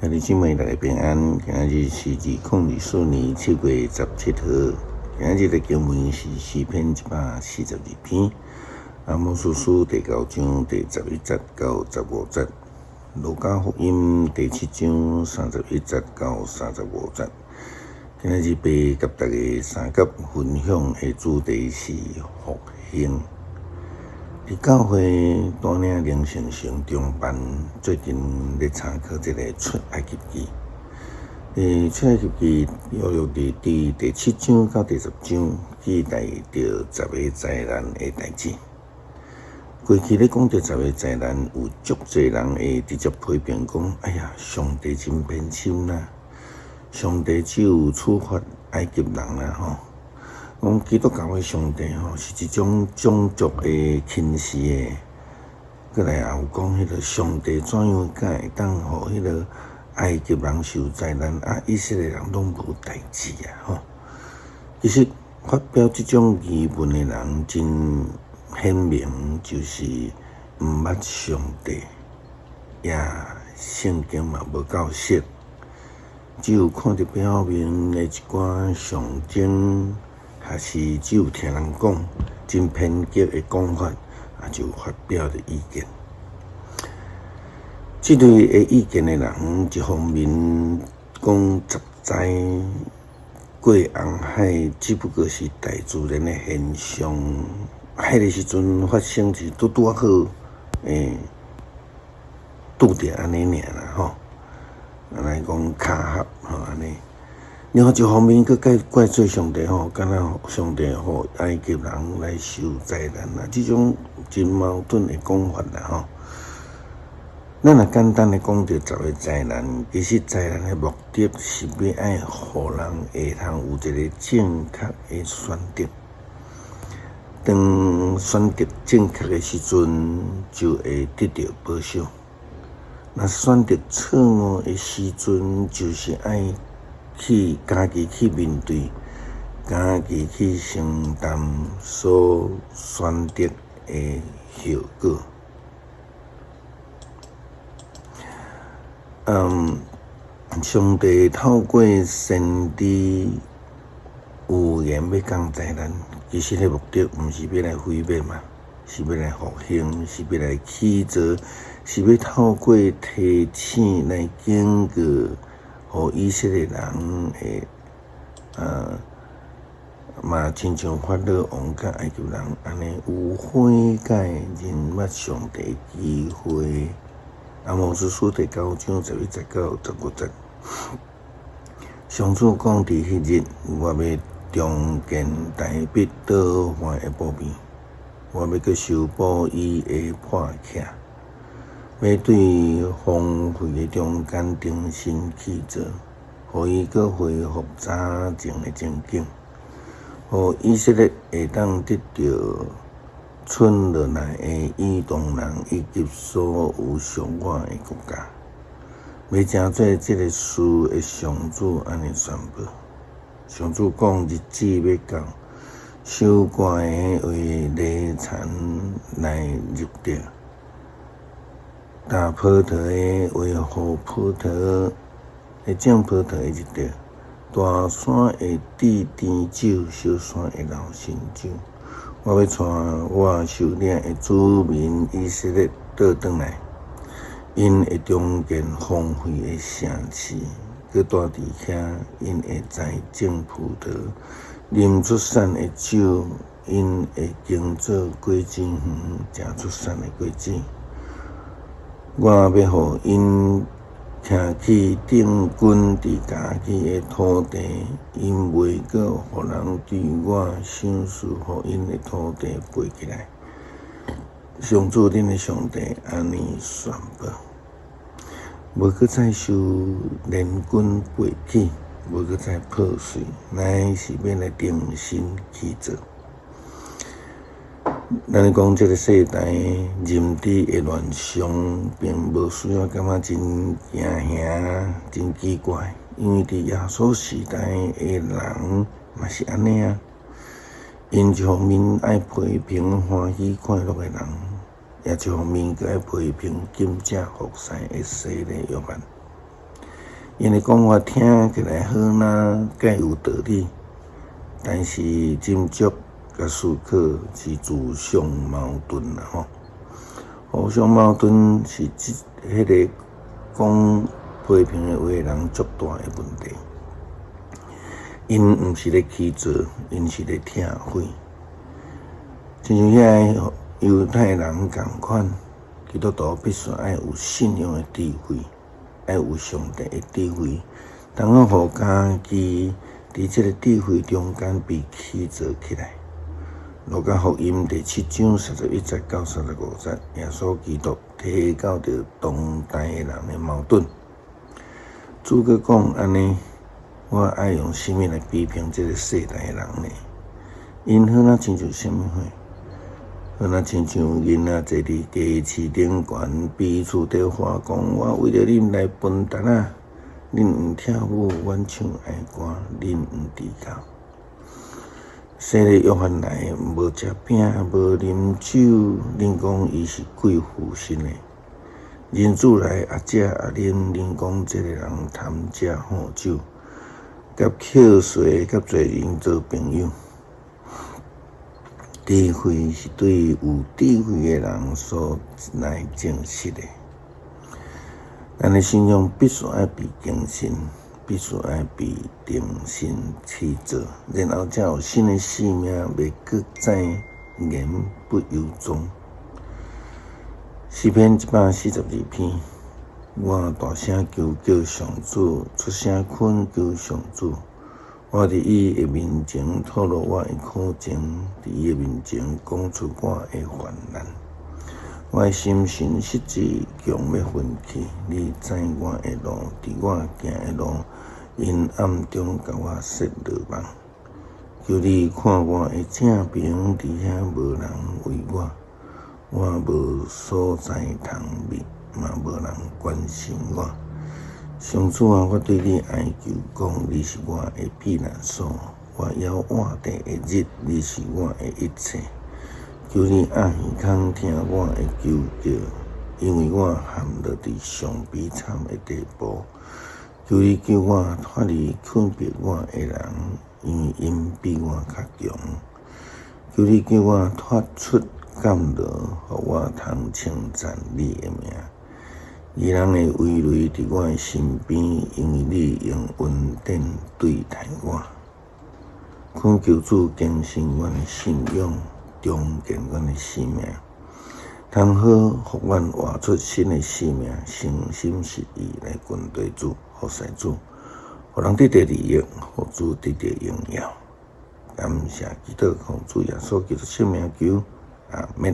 兄弟姊妹，大家平安。今日是2024年7月17号。今日的经文是诗篇142篇，阿摩司书第9章第11节到15节，路加福音第7章31节到35节。今日要甲大家三角分享的主题是复兴。伫教会带领灵性上中班，最近咧参考一个出埃及记。出埃及记约伫第7章到第10章，记载着10个灾难的代志。过去咧讲着10个灾难，有足侪人会直接批评讲：哎呀，上帝真偏心啦！上帝只有处罚埃及人啦，吼。讲基督教的上帝吼是一种种族的轻视的，过来也有讲迄个上帝怎样敢会当互迄个埃及人受灾难，以色列人拢无代志啊吼。其实发表这种疑问的人，真显明就是毋捌上帝，也圣经嘛无够熟，只有看着表面的一寡象征。还是只有听人讲，真偏激的讲法，就发表了意见。这类的意见的人，一方面讲十灾过红海只不过是大自然的现象，迄个时阵发生是拄好，拄着安尼尔啦吼。来讲巧合吼安尼。然后一方面，佮怪罪上帝吼，敢若上帝互埃及人来受灾难啦，这种真矛盾的讲法啦吼。咱若简单的讲着10个灾难，其实灾难的目的是要爱互人会通有一个正确的选择。当选择正确的时阵，就会得到保守；若选择错误的时阵，就是爱家己去面对，家己去承担所选择的后果。上帝透过先知预言要降灾难，其实个目的毋是要来毁灭嘛，是要来复兴，是要来起造，是要透过提醒来警告。互以色列人会嘛亲像法老王甲埃及人安尼有悔改认捌上帝机会。阿摩司书第9章11节到15节，上主讲：伫迄日，我要重建大必倒坏的布面，我要去修补伊的破隙。要对荒废的中间重新起造，互伊搁恢复早前的情景，互以色列会当得到剩落来的以东人以及所有属我的国家。要正做这个事的上主安尼宣布。上主讲日子要到，收割的为犁田来入着。大葡萄的为互葡萄的种葡萄的日着，大山的滴甜酒，小山的流新酒。我要带我受领的子民以色列倒转来，因会重建荒废的城市，佮住伫遐，因会栽种葡萄，啉出产的酒，因会耕作果子园，食出产的果子。我要互因徛起定根伫家己的土地，因袂阁互人对我赏赐互因的土地背起来。上主恁的上帝安尼宣布：无阁再受联军背弃，无阁再破碎，乃是要来重新起造。咱讲这个世代认知的乱象，并无需要感觉真惊吓、真奇怪，因为伫耶稣时代的人嘛是安尼啊。因一方面爱批评欢喜快乐的人，也一方面佮爱批评金正服侍的洗礼约翰。因的讲法听起来好呐，介有道理，但是斟酌甲思考是自相矛盾啦吼。互相矛盾是迄个讲批评的话人足大的问题。因毋是咧起造，因是咧拆毁。亲像遐犹太人共款，基督徒必须爱有信仰的智慧，爱有上帝的智慧，当我互家己伫即个智慧中间被起造起来。路加福音第7章31节到35节，耶稣基督提到着当代的人的矛盾。主角讲安尼。我爱用什么来批评这个世代的人呢？因好那亲像什么货？好那亲像囡仔坐伫鸡翅顶悬，彼此在话讲：我为了恁来分担啊！恁毋跳舞，阮唱爱歌，恁毋知道。昔日约翰来，无食饼，无啉酒，恁讲伊是贵妇身的。人主来，食啉，恁讲这个人贪食好酒。甲口水，甲侪人做朋友。智慧是对有智慧的人所来证实的。咱的信仰必须爱被更新，必须爱被重新起造，然后才有新的生命，袂搁再言不由衷。诗篇142篇。我大声求叫上主，出声恳求上主。我伫伊的面前吐露我的苦情，伫伊的面前讲出我的患难。我的心神实在强要分去，你知我的路，伫我行的路，阴暗中甲我设落网。求你看我的正平，伫遐无人为我，我无所在通觅。嘛无人关心我，上主啊！我对你哀求，讲你是我的避难所，我要活地的日，你是我的一切。求你按耳孔听我的求叫，因为我陷落伫上悲惨的地步。求你叫我脱离困迫我的人，因为因比我较强。求你叫我脱出监牢，互我通称赞你的名。义人的围垒伫我的身边，因为你用恩典对待我。恳求主更新阮的信仰，重建阮的生命，通好互阮活出新的生命，诚心实意来跟对主、服侍主，互人得到利益，互主得到荣耀。感谢基督奉主耶稣基督圣名求，阿门。